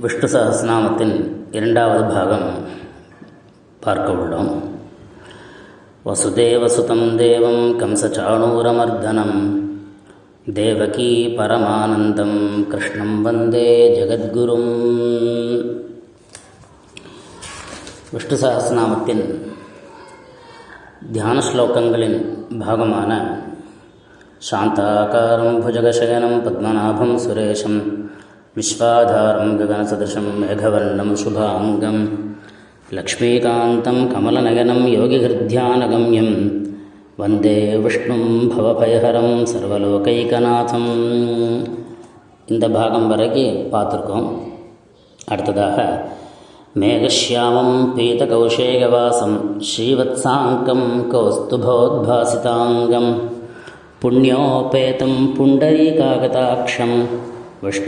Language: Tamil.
விஷ்ணு சஹஸ்ரநாமத்தின் இரண்டாவது பாகம் பார்க்க உள்ளோம். வசுதேவசுதம் தேவம் கம்சசாணூரமர்தனம் தேவகீ பரமானந்தம் கிருஷ்ணம் வந்தே ஜெகத்குரும். விஷ்ணு சஹஸ்ரநாமத்தின் தியான ஸ்லோகங்களின் பாகமான சாந்தாகாரம் புஜகசயனம் பத்மநாபம் சுரேஷம் விஸ்வாதாரம் ககனசதృశம் மேகவர்ணம் சுபாங்கம் லக்ஷ்மீகாந்தம் கமலநயனம் யோகிஹிருத்யானகம்யம் வந்தே விஷ்ணும் பவபயஹரம் சர்வலோகைகநாதம். இந்த பாகம் வரைக்கும் பார்த்துருக்கோம். அடுத்ததாக மேகஷ்யாமம் பீதகௌஷேயவாசம் ஸ்ரீவத்சாங்கம் கௌஸ்துபோத்பாசிதாங்கம் புண்ணியோபேதம் புண்டரீகாகதாட்சம் விஷ்ணு